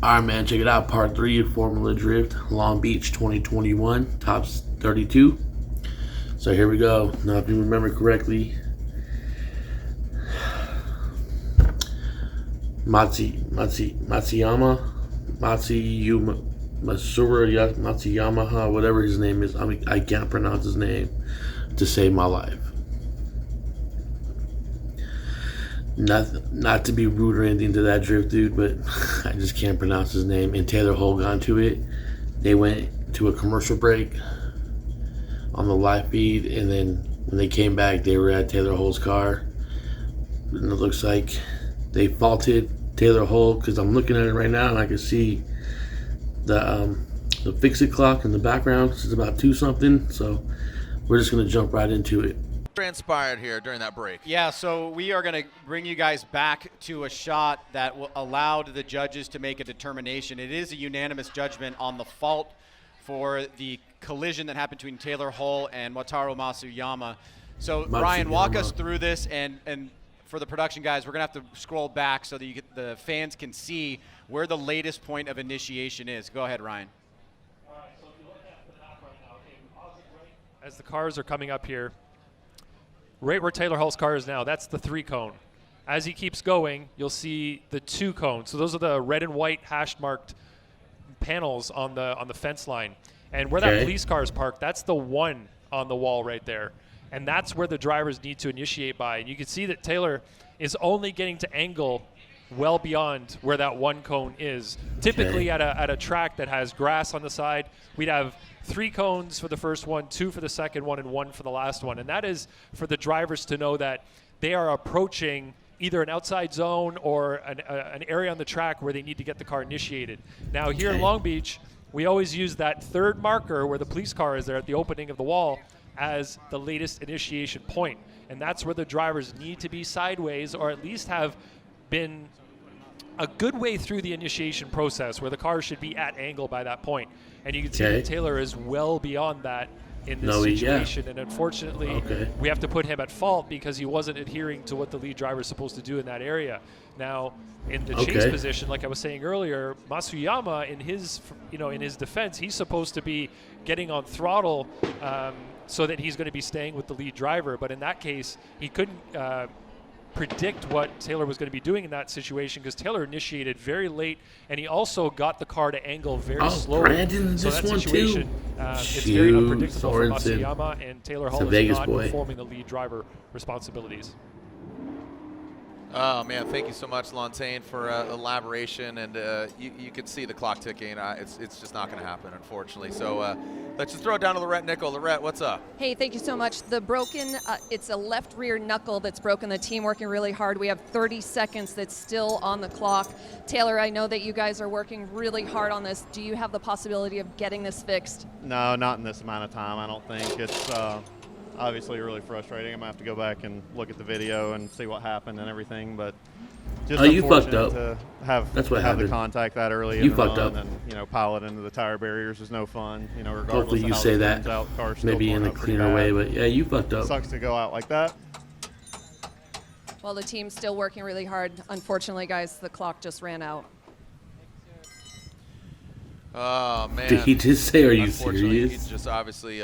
All right, man, check it out. Part 3 of Formula Drift, Long Beach 2021, tops 32. So here we go. Now, if you remember correctly, Matsuyama, whatever his name is. I can't pronounce his name to save my life. Not to be rude or anything to that drift dude, but I just can't pronounce his name. And Taylor Hull got into it. They went to a commercial break on the live feed, and then when they came back, they were at Taylor Hull's car. And it looks like they faulted Taylor Hull, because I'm looking at it right now and I can see the fix-it clock in the background. This is about 2 something, so we're just gonna jump right into it. Transpired here during that break? Yeah, so we are going to bring you guys back to a shot that allowed the judges to make a determination. It is a unanimous judgment on the fault for the collision that happened between Taylor Hull and Wataru Matsuyama. So Ryan, walk us through this, and for the production guys, we're going to have to scroll back so that the fans can see where the latest point of initiation is. Go ahead, Ryan. All right, so if you look at the map right now, as the cars are coming up here, right where Taylor Hull's car is now, that's the 3 cone. As he keeps going, you'll see the 2 cones. So those are the red and white hash marked panels on the fence line. And where that police car is parked, that's the 1 on the wall right there. And that's where the drivers need to initiate by. And you can see that Taylor is only getting to angle well beyond where that 1 cone is. Typically at a track that has grass on the side, we'd have 3 cones for the first one, 2 for the second one, and 1 for the last one. And that is for the drivers to know that they are approaching either an outside zone or an area on the track where they need to get the car initiated. Now here in Long Beach, we always use that 3rd marker where the police car is there at the opening of the wall as the latest initiation point. And that's where the drivers need to be sideways, or at least have been a good way through the initiation process, where the car should be at angle by that point. And you can see that Taylor is well beyond that in this situation. And unfortunately, we have to put him at fault because he wasn't adhering to what the lead driver is supposed to do in that area. Now, in the chase position, like I was saying earlier, Matsuyama, in his defense, he's supposed to be getting on throttle so that he's going to be staying with the lead driver. But in that case, he couldn't predict what Taylor was going to be doing in that situation, because Taylor initiated very late, and he also got the car to angle very slowly. So that situation, it's very unpredictable for Matsuyama, and Taylor Hull is not performing the lead driver responsibilities. Oh, man, thank you so much, Lontaine, for elaboration. And you can see the clock ticking. It's just not going to happen, unfortunately. So let's just throw it down to Lorette Nickel. Lorette, what's up? Hey, thank you so much. The broken, it's a left rear knuckle that's broken. The team working really hard. We have 30 seconds that's still on the clock. Taylor, I know that you guys are working really hard on this. Do you have the possibility of getting this fixed? No, not in this amount of time, I don't think. It's obviously really frustrating. I'm going to have to go back and look at the video and see what happened and everything, but just unfortunate to have the contact that early in the run, and pile it into the tire barriers is no fun. Regardless hopefully you of how say it that turns out, the car's maybe still in a cleaner way, but yeah, you fucked up. It sucks to go out like that. Well, the team's still working really hard. Unfortunately, guys, the clock just ran out. Oh, man. Did he just say, are you serious? It's just obviously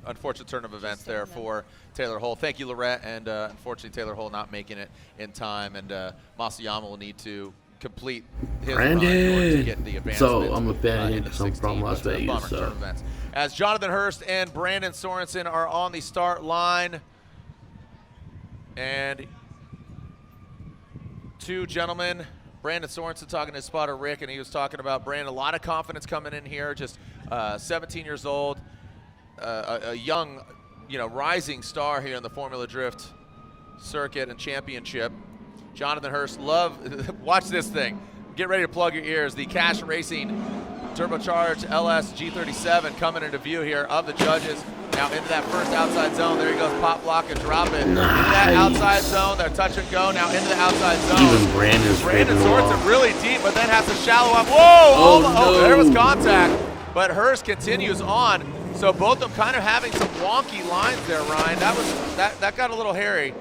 unfortunate turn of events there for Taylor Hull. Thank you, Lorette, and unfortunately Taylor Hull not making it in time, and Matsuyama will need to complete his run in order to get the advancement. So I'm a fan because I'm from Las Vegas. So. As Jonathan Hurst and Brandon Sorensen are on the start line, and 2 gentlemen, Brandon Sorensen talking to his spotter Rick, and he was talking about Brandon, a lot of confidence coming in here, just 17 years old. A young, rising star here in the Formula Drift circuit and championship. Jonathan Hurst, watch this thing. Get ready to plug your ears. The Cash Racing turbocharged LS G37 coming into view here of the judges. Now into that first outside zone. There he goes, pop, block, and drop it. Into that outside zone. They're touch and go. Now into the outside zone. Even Brandon Sorensen really deep, but then has to shallow up. Whoa! There was contact. But Hurst continues on. So both of them kind of having some wonky lines there, Ryan. That got a little hairy.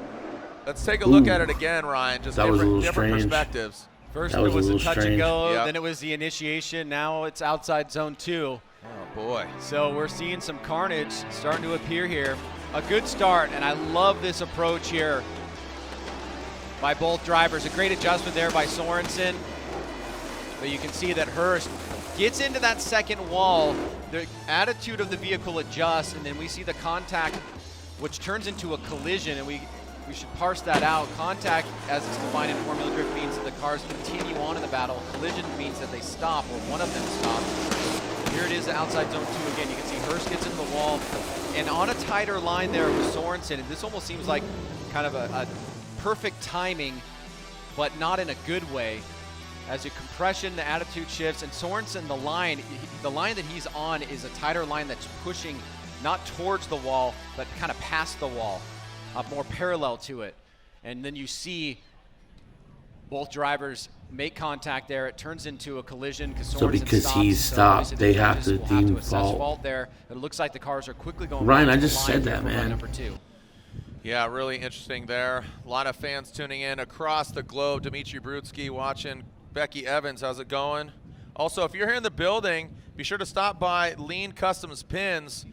Let's take a look at it again, Ryan. Just different perspectives. First it was a touch and go, Yep. then it was the initiation, now it's outside zone 2. Oh, boy. So we're seeing some carnage starting to appear here. A good start, and I love this approach here by both drivers. A great adjustment there by Sorensen. But you can see that Hurst gets into that second wall. The attitude of the vehicle adjusts, and then we see the contact, which turns into a collision, and we should parse that out. Contact, as it's defined in Formula Drift, means that the cars continue on in the battle. Collision means that they stop, or one of them stops. Here it is, outside zone 2 again. You can see Hurst gets into the wall, and on a tighter line there with Sorensen, and this almost seems like kind of a perfect timing, but not in a good way. As the compression, the attitude shifts, and Sorensen, the line that he's on is a tighter line that's pushing not towards the wall, but kind of past the wall, more parallel to it. And then you see both drivers make contact there. It turns into a collision because Sorensen because stops. he's stopped, they have to deem assess fault there. It looks like the cars are quickly going. Ryan, back I to the just line said here that, for run man. Number 2. Yeah, really interesting there. A lot of fans tuning in across the globe. Dimitri Brutsky watching. Becky Evans, how's it going? Also, if you're here in the building, be sure to stop by Lean Customs Pins.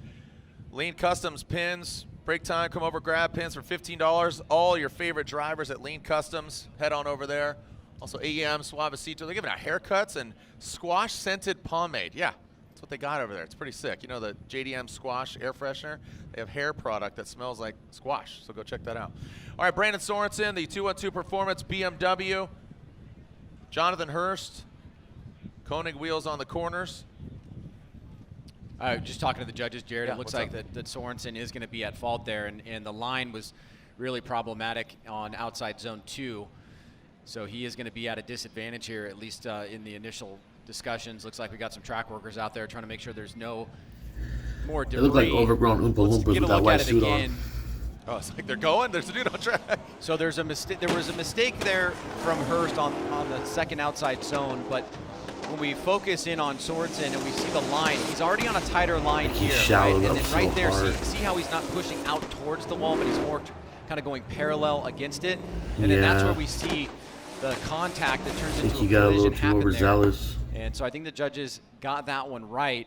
Lean Customs Pins, break time, come over, grab pins for $15. All your favorite drivers at Lean Customs, head on over there. Also, AEM, Suavecito, they're giving out haircuts and squash-scented pomade. Yeah, that's what they got over there. It's pretty sick. You know the JDM Squash air freshener? They have hair product that smells like squash, so go check that out. All right, Brandon Sorensen, the 212 Performance BMW. Jonathan Hurst, Koenig wheels on the corners. Just talking to the judges, Jared, Yeah, it looks what's like that Sorensen is going to be at fault there, and the line was really problematic on outside zone 2. So he is going to be at a disadvantage here, at least in the initial discussions. Looks like we got some track workers out there trying to make sure there's no more debris. They look like overgrown Oompa Let's Loompas get a with that look white at it suit again. on. Oh, it's like they're going. There's a dude on track. So there's a mistake. There was a mistake there from Hurst on the second outside zone, but when we focus in on Sorensen and we see the line, he's already on a tighter line He here, right? shallowed And up then so right there, hard. see how he's not pushing out towards the wall, but he's more kind of going parallel against it. And then that's Yeah. where we see the contact that turns I think into he a got a collision little too happen there. overzealous. And so I think the judges got that one right.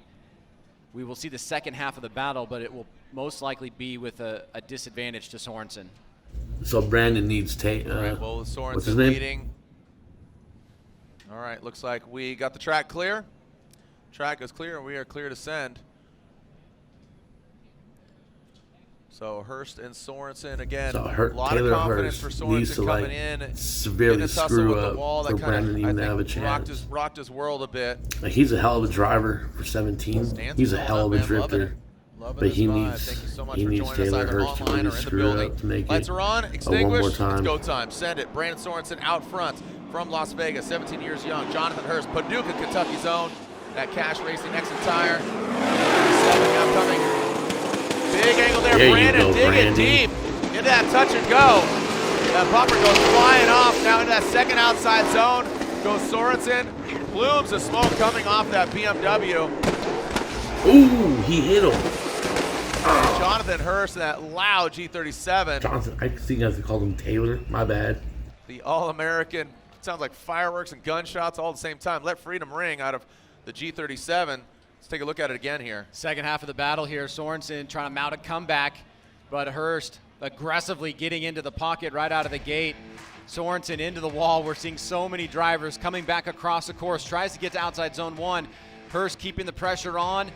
We will see the second half of the battle, but it will most likely be with a disadvantage to Sorensen. So Brandon needs All right, well, what's his Sorensen name? leading. All right, looks like we got the track clear. Track is clear, and we are clear to send. So Hurst and Sorensen again. So A lot Taylor of confidence Hurst for needs Sorensen to coming like in. severely in a tussle screw with the up wall for that kind Brandon of, even I to have a think, rocked chance. his world a bit. Like, he's a hell of a driver for 17. Stands He's a tall hell of now, a man. Loving drifter. it. Loving But his he vibe. needs Thank you so much he for needs joining us Taylor either Hurst to online really or in the screw it building. up to make Lights it are on, a extinguished. one more It's time. go time. Send it. Brandon Sorensen out front from Las Vegas, 17 years young. Jonathan Hurst, Paducah, Kentucky's own. At Cash Racing Exit Tire. 7 now coming. Big angle there. There you Brandon go, digging Brandon. deep into that touch and go. That bumper goes flying off now into that second outside zone. Goes Sorensen. Plumes of smoke coming off that BMW. Ooh, he hit him. Jonathan Hurst, that loud G37. Johnson, I think I have to call him Taylor. My bad. The All-American, sounds like fireworks and gunshots all at the same time. Let freedom ring out of the G37. Let's take a look at it again here. Second half of the battle here, Sorensen trying to mount a comeback, but Hurst aggressively getting into the pocket right out of the gate. Sorensen into the wall. We're seeing so many drivers coming back across the course. Tries to get to outside zone 1. Hurst keeping the pressure on,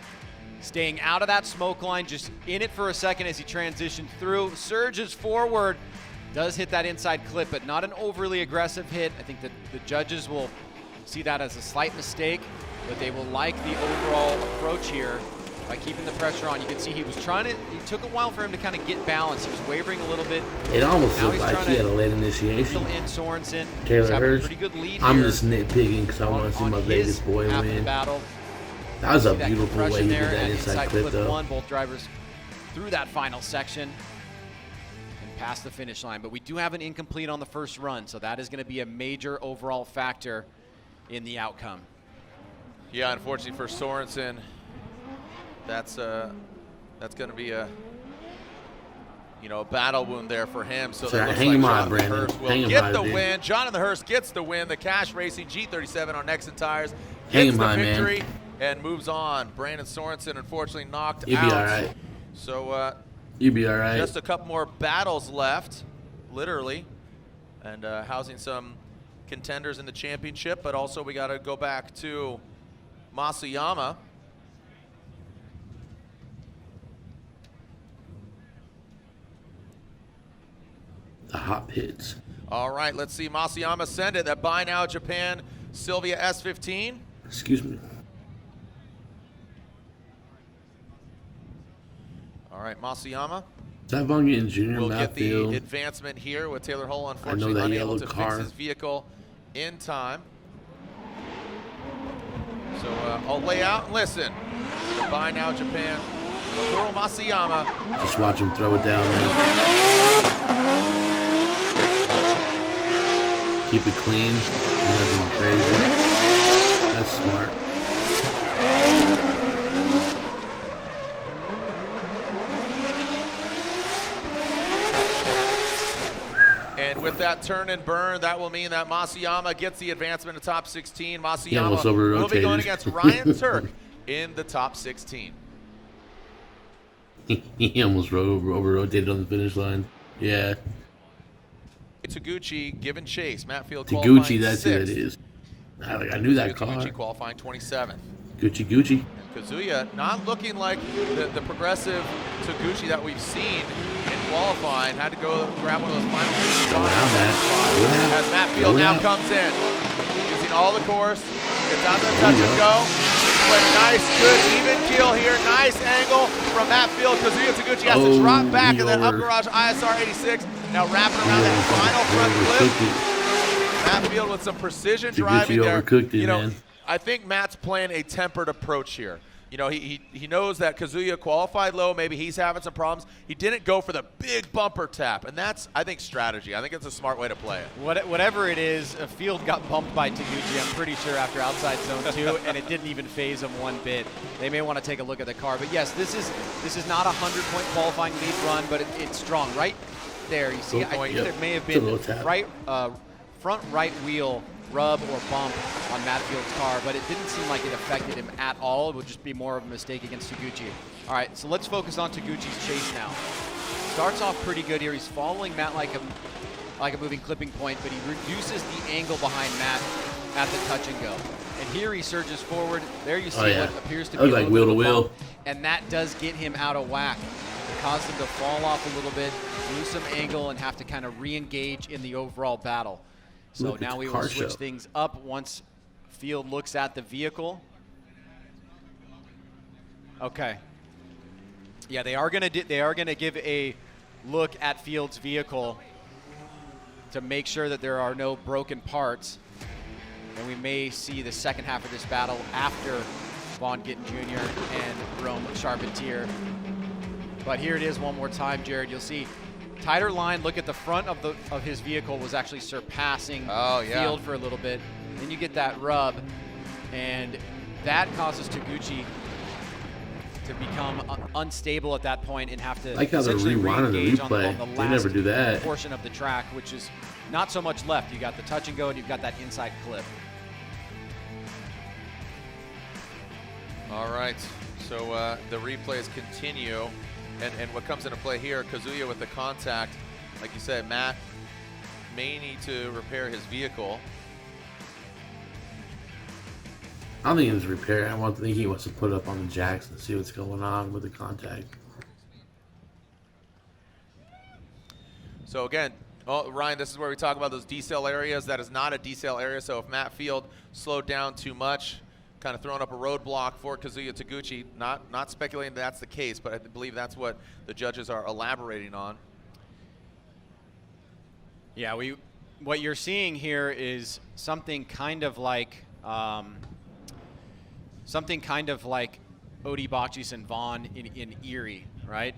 staying out of that smoke line, just in it for a second as he transitions through. Surges forward, does hit that inside clip, but not an overly aggressive hit. I think that the judges will see that as a slight mistake, but they will like the overall approach here by keeping the pressure on. You can see he was trying to, it took a while for him to kind of get balance. He was wavering a little bit. It almost Now looked he's like trying he to had a late initiation. In Sorensen. He's Taylor having a Hurst. pretty good lead I'm here just nitpicking because I want to see on my his Vegas boy half of the win. battle. That was a See that beautiful way compression he there did that and inside clip, though. 1, both drivers through that final section and past the finish line. But we do have an incomplete on the first run, so that is going to be a major overall factor in the outcome. Yeah, unfortunately for Sorensen, that's going to be a you know, a battle wound there for him. So Sorry, that looks hang like him on, Jonathan Brandon. Hurst will Hang him get high, the dude. win. Jonathan Hurst gets the win. The Cash Racing G37 on Nexon tires Hang gets him the high, man. victory and moves on. Brandon Sorensen unfortunately knocked You'll out. be all right. So You'll be all right. just a couple more battles left, literally, and housing some contenders in the championship. But also we got to go back to Masayama. The hot pits. All right, let's see Masayama send it. That Buy Now Japan Sylvia S15. Excuse me. All right, Masayama Is that Von getting Jr. will get the Matfield? advancement here with Taylor Hull that unfortunately unable yellow to car. fix his vehicle in time. So I'll lay out and listen. The Buy Now Japan, Motoro Masayama. Just watch him throw it down there. Keep it clean. Nothing crazy. That's smart. And with that turn and burn, that will mean that Masayama gets the advancement to top 16. Masayama almost will be over-rotated. going against Ryan Turk in the top 16. He almost over-rotated on the finish line. Yeah. Taguchi giving chase. Matt Field Taguchi, qualifying that's who it sixth. is. I knew that car. Taguchi qualifying 27th. Gucci. Kazuya not looking like the progressive Taguchi that we've seen in qualifying. Had to go grab one of those final Go down, Matt. as Matt Field Go now down. comes in. Using all the course. Gets out there, touch and go. But nice, good, even keel here. Nice angle from Matt Field. Kazuya Taguchi has to drop back and then up garage ISR 86. Now wrapping around that final front clip. Matt Field with some precision driving there. Overcooked it, You know, man. I think Matt's playing a tempered approach here. You know, he knows that Kazuya qualified low. Maybe he's having some problems. He didn't go for the big bumper tap, and that's, I think, strategy. I think it's a smart way to play it. Whatever it is, a Field got bumped by Taguchi, I'm pretty sure, after outside zone 2, and it didn't even phase him one bit. They may want to take a look at the car. But yes, this is not a 100-point qualifying lead run, but it's strong. Right there, you see, I think there may have It's a been little tap. front right wheel rub or bump on Matt Field's car, but it didn't seem like it affected him at all. It would just be more of a mistake against Taguchi. All right, so let's focus on Taguchi's chase now. Starts off pretty good here. He's following Matt like a moving clipping point, but he reduces the angle behind Matt at the touch and go. And here he surges forward. There you see what appears to be like a wheel to little bit of a wheel. bump, and that does get him out of whack. It caused him to fall off a little bit, lose some angle, and have to kind of re-engage in the overall battle. So Look at now the we will car switch show. things up once Field looks at the vehicle. Okay. Yeah, they are gonna give a look at Field's vehicle to make sure that there are no broken parts, and we may see the second half of this battle after Vaughn Gittin Jr. and Rome Charpentier. But here it is one more time, Jared. You'll see tighter line. Look at the front of his vehicle was actually surpassing Field for a little bit. Then you get that rub, and that causes Taguchi to become unstable at that point and have to Like how they're essentially rewinding the re-engage on replay. the They last never do that. portion of the track, which is not so much left. You got the touch and go, and you've got that inside clip. All right, so the replays continue. And what comes into play here, Kazuya with the contact. Like you said, Matt may need to repair his vehicle. I don't think it's repair. I think he wants to put it up on the jacks and see what's going on with the contact. So again, Ryan, this is where we talk about those decel areas. That is not a decel area, so if Matt Field slowed down too much, kind of throwing up a roadblock for Kazuya Taguchi. Not speculating that's the case, but I believe that's what the judges are elaborating on. Yeah, what you're seeing here is something kind of like Odie Bachis and Vaughn in Erie, right?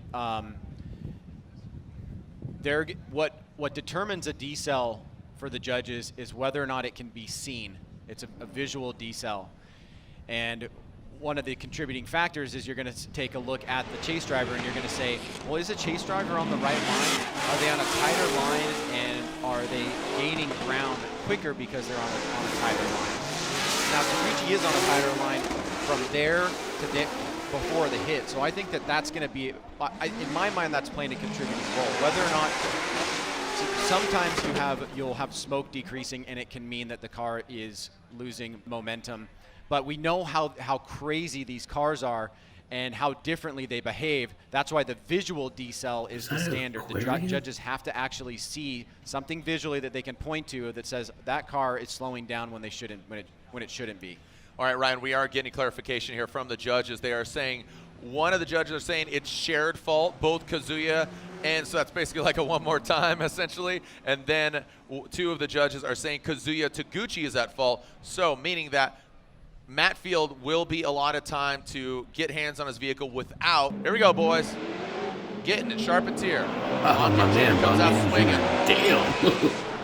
What determines a decel for the judges is whether or not it can be seen. It's a visual decel. And one of the contributing factors is you're going to take a look at the chase driver and you're going to say, well, is the chase driver on the right line? Are they on a tighter line, and are they gaining ground quicker because they're on a tighter line? Now, Taguchi is on a tighter line from there to before the hit, so I think that that's going to be, in my mind, that's playing a contributing role. Whether or not, sometimes you'll have smoke decreasing, and it can mean that the car is losing momentum. But we know how crazy these cars are and how differently they behave. That's why the visual decel is the standard. The judges have to actually see something visually that they can point to that says that car is slowing down when it shouldn't be. All right, Ryan, we are getting clarification here from the judges. They are saying, one of the judges are saying it's shared fault, both Kazuya, and so that's basically like a one more time, essentially. And then two of the judges are saying Kazuya Taguchi is at fault, so meaning that Matt Field will be allotted time to get hands on his vehicle without, here we go, boys, getting it sharp and tier. Oh, my man, comes out swinging. Damn.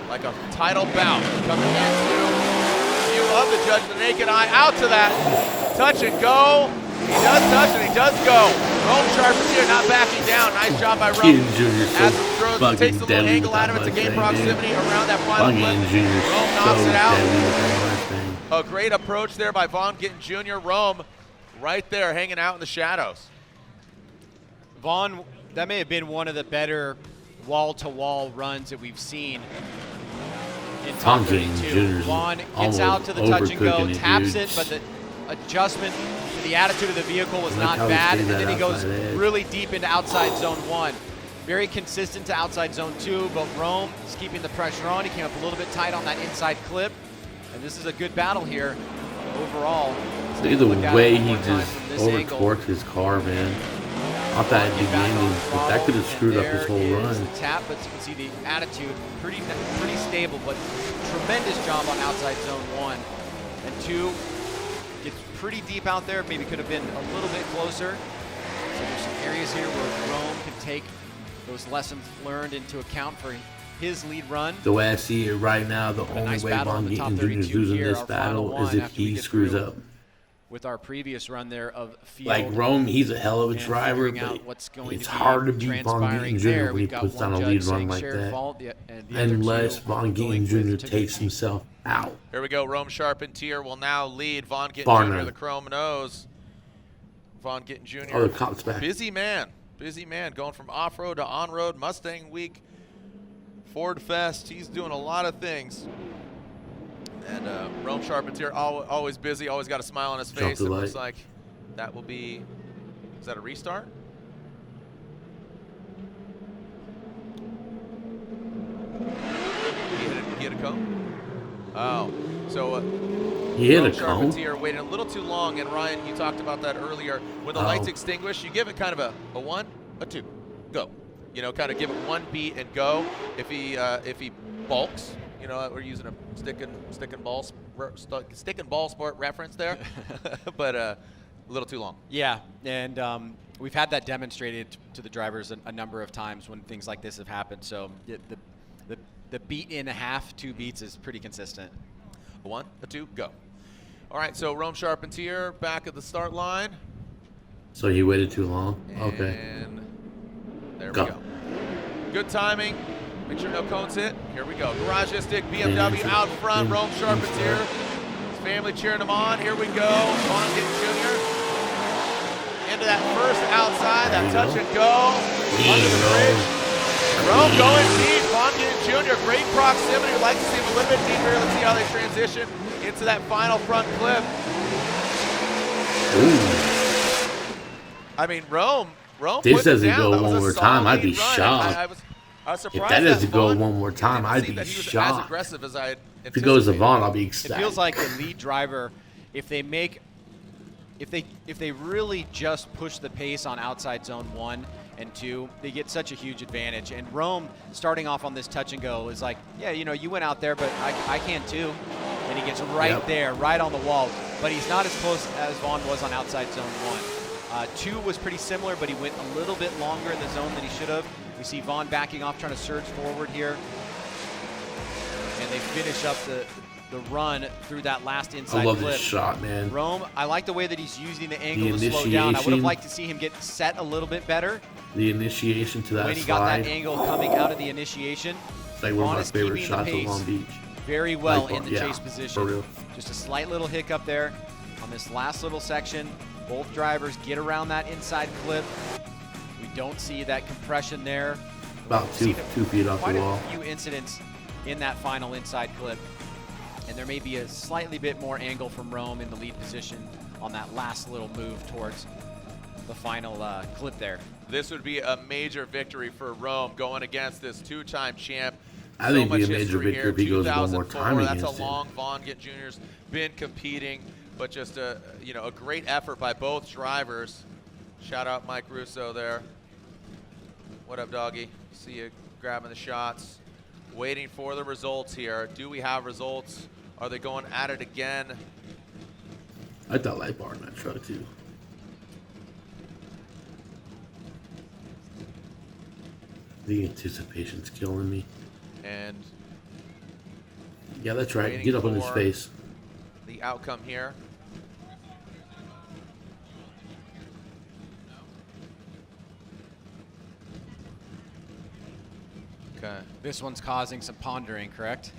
Like a title bout coming into view of the judge, the naked eye, out to that touch and go. He does touch and he does go. Rome sharp and tier, not backing down. Nice job by Rome. As it throws, takes a little angle out of it to gain proximity around that final flip. Rome knocks it out. A great approach there by Vaughn Gittin Jr. Rome right there hanging out in the shadows. Vaughn, that may have been one of the better wall-to-wall runs that we've seen in top 32. Vaughn gets out to the touch and go, taps it, but the adjustment to the attitude of the vehicle was not bad, and then he goes really deep into outside zone 1. Very consistent to outside zone 2, but Rome is keeping the pressure on. He came up a little bit tight on that inside clip. And this is a good battle here overall. See the way he just over-torqued his car, man. Off that beginning, that could have screwed up his whole run. The tap, but you can see the attitude pretty stable, but tremendous job on outside zone 1. And 2 gets pretty deep out there. Maybe could have been a little bit closer. So there's some areas here where Rome can take those lessons learned into account for his lead run. The way I see it right now, the only way Vaughn Gittin Jr. is losing this battle is if he screws up. With our previous run there of Field. Like Rome, he's a hell of a driver, but it's hard to beat Vaughn Gittin Jr. when he puts down a lead run like that. Unless Vaughn Gittin Jr. takes himself out. Here we go. Rome Sharp and Tier will now lead Vaughn Gittin Jr. the chrome nose. Vaughn Gittin Jr. Oh, the cop's back. Busy man, going from off-road to on-road. Mustang Week, Ford Fest. He's doing a lot of things. And Rome Sharpentier, always busy, always got a smile on his face. It looks like that will be, is that a restart? He hit a cone? Oh, so he hit a cone? Sharpentier waited a little too long, and Ryan, you talked about that earlier. When the lights extinguish, you give it kind of a 1, a 2, go. You know, kind of give it 1 beat and go. If he bulks, you know, we're using a stick and ball sport reference there, but a little too long. Yeah, and we've had that demonstrated to the drivers a number of times when things like this have happened. So the beat and a half, 2 beats is pretty consistent. A 1, a 2, go. All right, so Rome Sharpentier back at the start line. So he waited too long. Okay. And there we go. Good timing. Make sure no cones hit. Here we go. Garagistic BMW out front. Rome Sharpentier. His family cheering him on. Here we go. Vaughn Gittin Jr. Into that first outside. That touch and go. Under the bridge. Rome going deep. Vaughn Gittin Jr. Great proximity. We'd like to see him a little bit deeper. Let's see how they transition into that final front clip. Ooh. I mean, Rome. This doesn't go one more time. I'd be shocked. I was surprised if that doesn't go one more time, I'd be shocked. As aggressive as I if it goes to Vaughn, I'll be ecstatic. It feels like the lead driver, if they really just push the pace on outside zone 1 and 2, they get such a huge advantage. And Rome, starting off on this touch and go, is like, yeah, you know, you went out there, but I can too. And he gets right there, right on the wall. But he's not as close as Vaughn was on outside zone 1. 2 was pretty similar, but he went a little bit longer in the zone than he should have. We see Vaughn backing off, trying to surge forward here. And they finish up the run through that last inside I love clip. this shot, man. Rome, I like the way that he's using the angle to slow down. I would have liked to see him get set a little bit better. The initiation to that when he got that angle coming out of the initiation. It's like one of my favorite shots of Long Beach. Very well like, in the chase position. For real. Just a slight little hiccup there on this last little section. Both drivers get around that inside clip. We don't see that compression there. About 2 feet off the wall. Quite a few incidents in that final inside clip. And there may be a slightly bit more angle from Rome in the lead position on that last little move towards the final clip there. This would be a major victory for Rome going against this 2-time champ. I think it'd be a major victory if he goes one more time against That's a long Vaughn Jr.'s been competing, but just a great effort by both drivers. Shout out Mike Russo there. What up, doggy? See you grabbing the shots. Waiting for the results here. Do we have results? Are they going at it again? I thought light bar in that truck too. The anticipation's killing me. And yeah, that's right. Get up on his face. The outcome here. Okay. This one's causing some pondering, correct?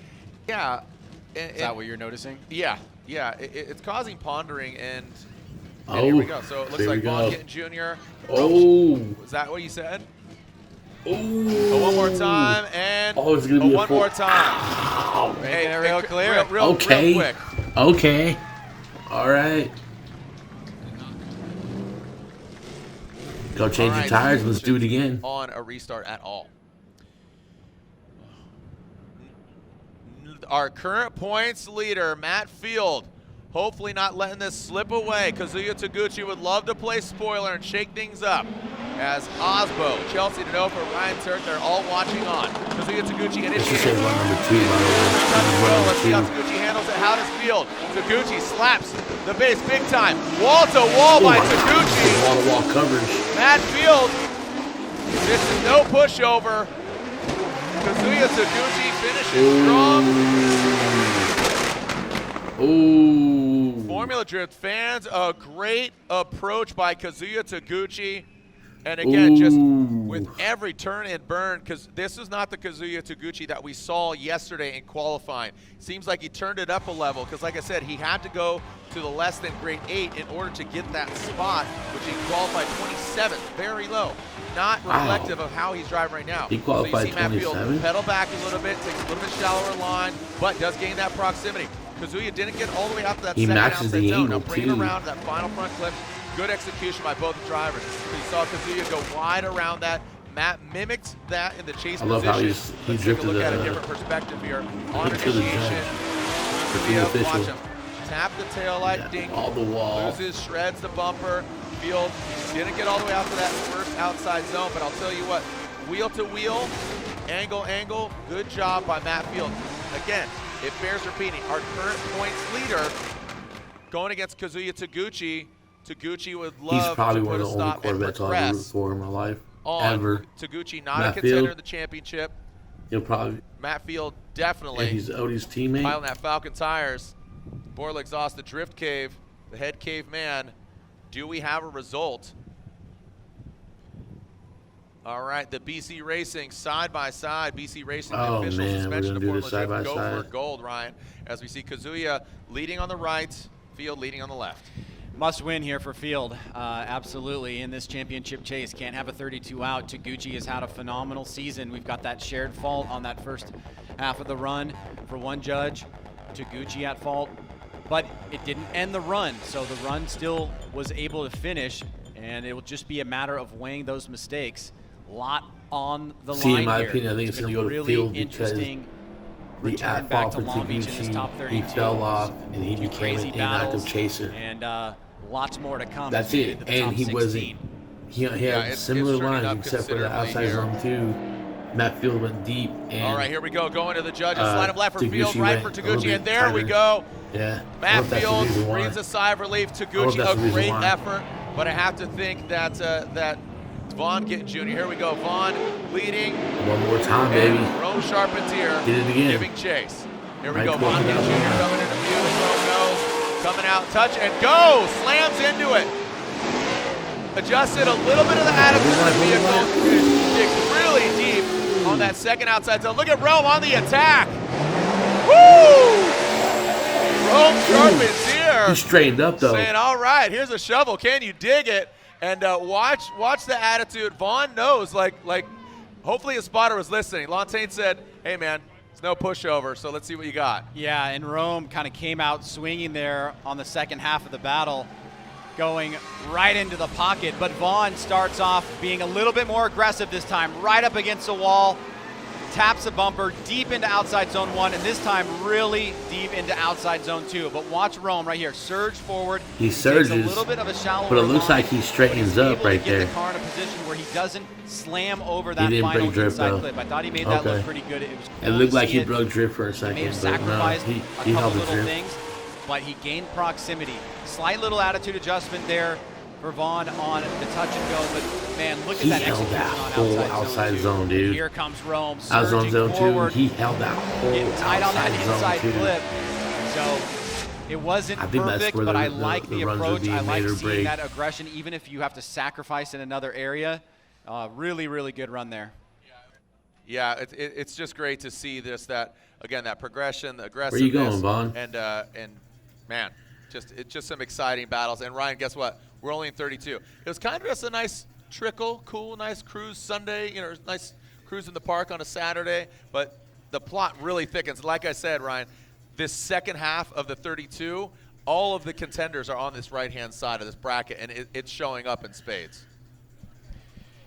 Yeah. Is that what you're noticing? Yeah, yeah. It's causing pondering, and here we go. So it looks like Vaughn Jr. Oh. Was that what you said? Oh. One more time, and it's gonna be one more time. Oh. Hey, real clear. Real quick. Okay. All right. Go change your tires. Let's do it again. On a restart at all. Our current points leader, Matt Field, hopefully not letting this slip away. Kazuya Taguchi would love to play spoiler and shake things up. As Osbo, Chelsea Denofa, Ryan Turk, they're all watching on. Kazuya Taguchi initiates. This is run number 2, by the way. Let's see how Taguchi handles it. How does Field? Taguchi slaps the base big time. Wall to wall by Taguchi. Wall to wall coverage. Matt Field. This is no pushover. Kazuya Taguchi finishes strong. Ooh. Formula Drift fans, a great approach by Kazuya Taguchi. And again, just with every turn and burn, because this is not the Kazuya Taguchi that we saw yesterday in qualifying. Seems like he turned it up a level, because like I said, he had to go to the less than grade 8 in order to get that spot, which he qualified 27th, very low. Not reflective of how he's driving right now. He qualified so you see Matt Field 27th? pedal back a little bit, takes a little bit shallower line, but does gain that proximity. Kazuya didn't get all the way out to that second outside zone. Now bringing around that final front clip. Good execution by both drivers. So you saw Kazuya go wide around that. Matt mimicked that in the chase position. I love how he Let's take a look at a different perspective here. On initiation, Kazuya, watch him. Tap the taillight, ding. All the wall. Loses, shreds the bumper. Field didn't get all the way out to that first outside zone, but I'll tell you what, wheel to wheel, angle, good job by Matt Field. Again, it bears repeating. Our current points leader going against Kazuya Taguchi. Taguchi would love to put a stop and Corvettes I've ever rooted for in my life. Ever. Taguchi not a contender in the championship. He'll probably. Matt Field definitely. And he's Odie's teammate. Piling that Falcon tires. Borla exhaust the drift cave, the head cave man. Do we have a result? All right, the BC Racing side by side. BC Racing, the official suspension of Formula Drift, go for gold, Ryan. As we see Kazuya leading on the right, Field leading on the left. Must win here for Field, absolutely, in this championship chase. Can't have a 32 out. Taguchi has had a phenomenal season. We've got that shared fault on that first half of the run for one judge. Taguchi at fault, but it didn't end the run, so the run still was able to finish, and it will just be a matter of weighing those mistakes. A lot on the line in my here. opinion, I think it's going to go to really Field interesting because the at-fault for Taguchi, he fell off, and he became an inactive chaser. And lots more to come. That's it, and he wasn't. He had similar lines except for the outside zone too. Matt Field went deep. And, all right, here we go. Going to the judges. Line of left for Field, right for Taguchi, and there tighter. we go. Yeah. Matt Field breathes a sigh of relief. Taguchi, a great effort, but I have to think that Vaughn Jr. Here we go. Vaughn leading. One more time, baby. Rome Charpentier did it again. Giving chase. Here we go. Vaughn Gittens Jr. coming into view. Rome goes. Coming out, touch, and go. Slams into it. Adjusted a little bit of the attitude of the vehicle. Digs really deep on that second outside zone. Look at Rome on the attack. Woo! Rome Sharpens here. He straightened up, though. Saying, all right, here's a shovel. Can you dig it? And watch the attitude. Vaughn knows, like hopefully his spotter was listening. Lontaine said, hey, man, it's no pushover, so let's see what you got. Yeah, and Rome kind of came out swinging there on the second half of the battle, going right into the pocket. But Vaughn starts off being a little bit more aggressive this time, right up against the wall, taps the bumper deep into outside zone 1, and this time really deep into outside zone 2. But watch Rome right here, surge forward. He surges, takes a little bit of a shallower but it looks line, like he straightens up right there. Get the car in a position where he doesn't slam over that didn't final break drift, inside though. clip. I thought he made that look pretty good. It was cool It looked to like see he broke drift for a He second, may have but no, sacrificed he a held couple the little drift. things, but he gained proximity. Slight little attitude adjustment there for Vaughn on the touch and go, but man, look at He that held execution that on whole outside zone, dude. Here comes Rome, I was on surging zone 2. forward, He held that whole getting tight on that inside outside zone, too. flip. So it wasn't I think that's perfect, where but the- I the- like the the runs are approach. being I like made or seeing break. that aggression, even if you have to sacrifice in another area. Really, really good run there. Yeah, it's just great to see this, that progression, the aggressiveness. Where you going, Vaughn? And man, it's just some exciting battles. And Ryan, guess what? We're only in 32. It was kind of just a nice trickle, cool, nice cruise Sunday. Nice cruise in the park on a Saturday. But the plot really thickens. Like I said, Ryan, this second half of the 32, all of the contenders are on this right-hand side of this bracket, and it's showing up in spades.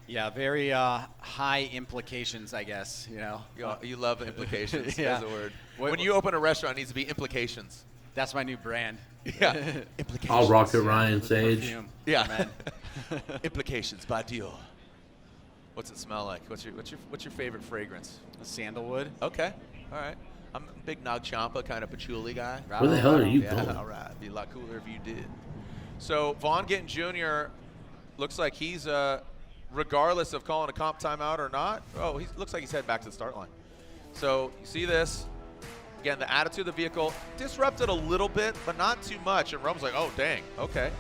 Yeah, very high implications, I guess. You love implications. Yeah. There's a word. When you open a restaurant, it needs to be implications. That's my new brand. Yeah. Implications. I'll rock it, Ryan Sage. Perfume. Yeah. Implications by Dior. What's it smell like? What's your favorite fragrance? Sandalwood. Okay. All right. I'm a big Nag Champa kind of patchouli guy. Where the hell are you Yeah. going? All right. It'd be a lot cooler if you did. So Vaughn Gittens Jr. looks like he's regardless of calling a comp timeout or not. Oh, he looks like he's headed back to the start line. So you see this. Again, the attitude of the vehicle disrupted a little bit, but not too much. And Rome's like, oh, dang, okay.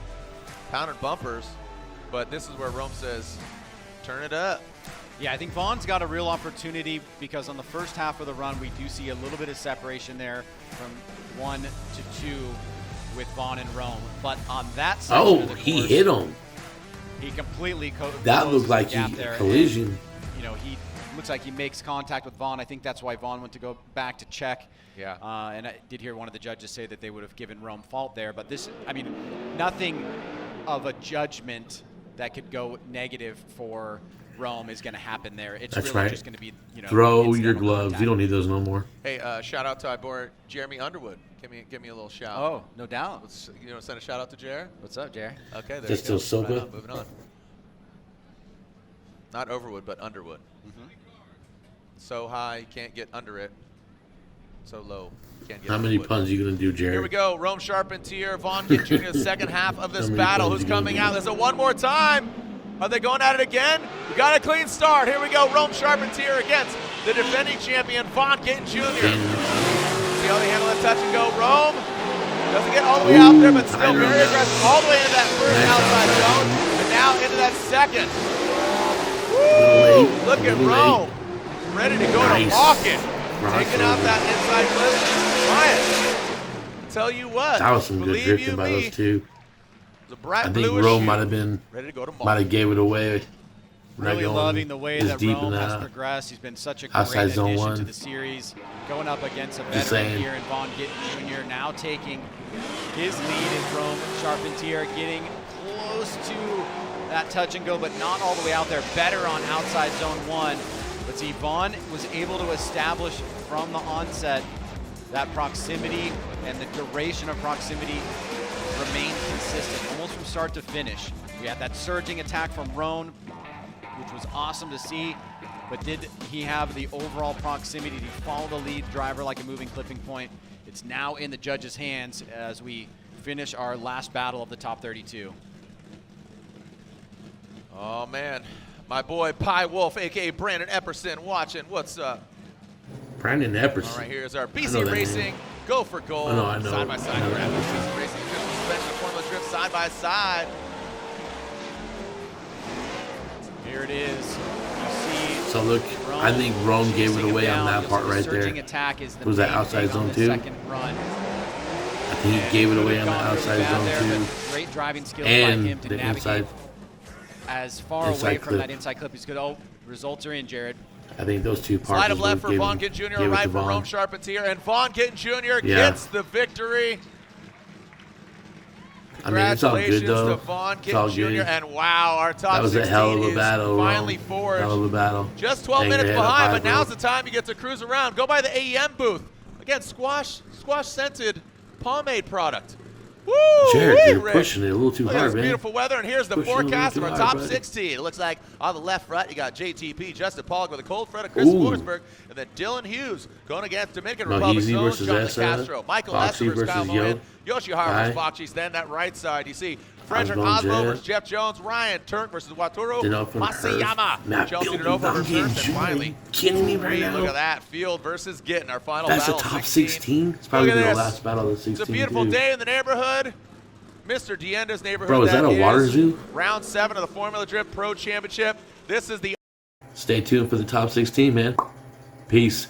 Pounding bumpers. But this is where Rome says, turn it up. Yeah, I think Vaughn's got a real opportunity because on the first half of the run, we do see a little bit of separation there from 1 to 2 with Vaughn and Rome. But on that section of the he course, hit him. He completely That closes looked like the gap he there. collision. And, he looks like he makes contact with Vaughn. I think that's why Vaughn went to go back to check. Yeah. And I did hear one of the judges say that they would have given Rome fault there. But this, nothing of a judgment that could go negative for Rome is going to happen there. It's That's really right. just going to be, Throw your incidental gloves. contact. You don't need those no more. Hey, shout out to our boy Jeremy Underwood. Give me a little shout. Oh, no doubt. Let's, send a shout out to Jer. What's up, Jerry? Okay, there Just you go. still Soka? Right on, moving on. Not Overwood, but Underwood. Mm-hmm. So high, you can't get under it. So low, you can't get How many Underwood. puns are you going to do, Jared? Here we go. Rome Sharpens here. Vaughn Gittens Jr. the second half of this How many battle. puns Who's you gonna coming do? out? There's a one more time. Are they going at it again? We got a clean start. Here we go. Rome Sharpens here against the defending champion, Vaughn Gittens Jr. See how they handle that touch and go. Rome doesn't get all the way out there, but still very aggressive. All the way into that first outside zone, and now into that second. Woo! Look at Rome. Ready to go to market. Taking out that inside clip. Ryan, tell you what. That was some good believe drifting you by me, those two. the bright I think bluish Rome shoe, might have been, ready to go to might market. have gave it away. Really Not going loving the way as that deep in Rome has that. progressed. He's been such a Outside great zone addition one. to the series. Going up against a Just veteran saying. here in Vaughn Gittens Jr. Now taking his lead as Rome Sharpens here, getting close to that touch and go, but not all the way out there. Better on outside zone 1. But see, Vaughn was able to establish from the onset that proximity and the duration of proximity remained consistent, almost from start to finish. We had that surging attack from Rome, which was awesome to see, but did he have the overall proximity? Did he follow the lead driver like a moving clipping point? It's now in the judges' hands as we finish our last battle of the top 32. Oh, man. My boy, Pie Wolf, a.k.a. Brandon Epperson, watching. What's up? Brandon Epperson. All right, here's our I know BC that Racing. name. Go for gold. I know. Side by side. I know that. BC Racing official suspension of Formula Drift side by side. Here it is. You see. So look, I think Rome gave it away on that part right there. Attack is the Was that main outside thing on zone the too? second run. I think he gave it away on the outside zone too. Great driving skills by And him to the navigate inside. as far inside away from clip. that inside clip as good. Oh, results are in, Jared. I think those two parts. Slide of left for Vaughn Gittin Jr., right for Rome Charpentier, and Vaughn Gittin Jr. gets the victory. I mean, it's all good though. To Vaughn It's all Gittin Jr. good. And wow, our top That was a hell of 16 a battle. is finally forged. Hell of a battle. Just 12 Hang minutes your head up behind, high, but now's bro. the time you get to cruise around. Go by the AEM booth. Again, squash scented pomade product. Woo! Jared, you're Rick. pushing it a little too Look at hard, this man. beautiful weather, and here's the Pushing it a little forecast too of our hard, top buddy. 16. It looks like on the left front, you got JTP, Justin Pollock with a cold front of Chris Forsberg, and then Dylan Hughes going against Dominican Republic Mahezi zones, versus Jonathan Essa, Castro, Michael Foxy Esser versus Kyle versus Mohan, Yo. Yoshihara Aye. versus Foxy. Then that right side, you see Frederick Osborne Oslo Jet. versus Jeff Jones, Ryan Turk versus Watoro, Denofa and Masayama, Matt Chelsea Field Denofa and versus Vaughn Hurst, Gittin and Jr. finally, Are you kidding me right now? look at that, Field versus Gittin, our final That's battle. a top 16. It's probably Look at the this. last battle of the 16. It's a beautiful too. day in the neighborhood. Mr. Dienda's neighborhood. Bro, is that a water zoo? Round 7 of the Formula Drift Pro Championship. This is the Stay tuned for the top 16, man. Peace.